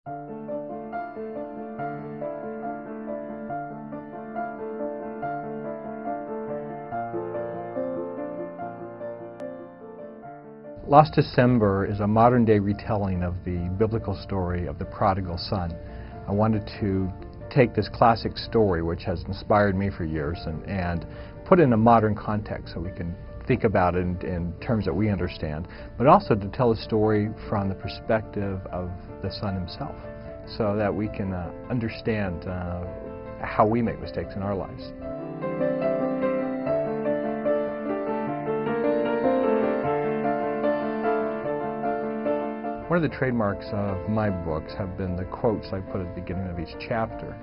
Lost December is a modern-day retelling of the biblical story of the prodigal son. I wanted to take this classic story, which has inspired me for years, and put it in a modern context so we can think about it in terms that we understand, but also to tell a story from the perspective of the son himself, so that we can understand how we make mistakes in our lives. One of the trademarks of my books have been the quotes I put at the beginning of each chapter.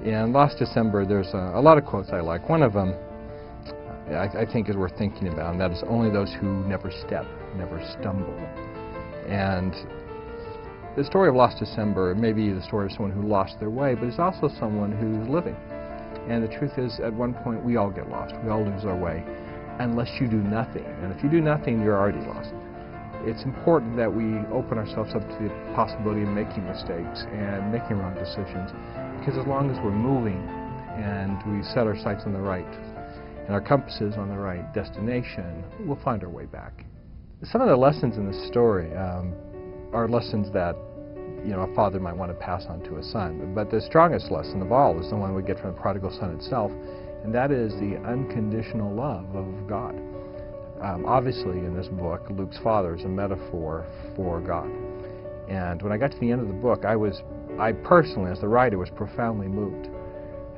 In Lost December, there's a lot of quotes I like. One of them I think is worth thinking about, and that is, "Only those who never step, never stumble." And the story of Lost December may be the story of someone who lost their way, but it's also someone who's living. And the truth is, at one point, we all get lost. We all lose our way, unless you do nothing. And if you do nothing, you're already lost. It's important that we open ourselves up to the possibility of making mistakes and making wrong decisions, because as long as we're moving and we set our sights on the right and our compasses on the right destination, we'll find our way back. Some of the lessons in this story are lessons that a father might want to pass on to a son, but the strongest lesson of all is the one we get from the prodigal son itself, and that is the unconditional love of God. Obviously, in this book, Luke's father is a metaphor for God. And when I got to the end of the book, I personally, as the writer, was profoundly moved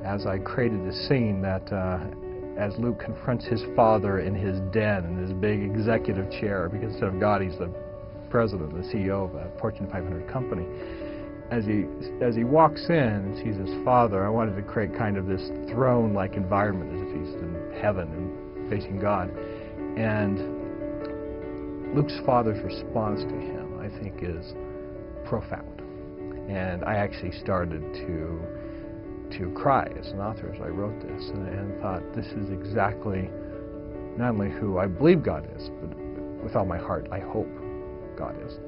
as I created this scene that as Luke confronts his father in his den, in his big executive chair, because instead of God, he's the president, the CEO of a Fortune 500 company. As he walks in and sees his father, I wanted to create kind of this throne-like environment, as if he's in heaven and facing God. And Luke's father's response to him, I think, is profound. And I actually started to cry as an author as I wrote this, and thought, this is exactly not only who I believe God is, but with all my heart, I hope God is.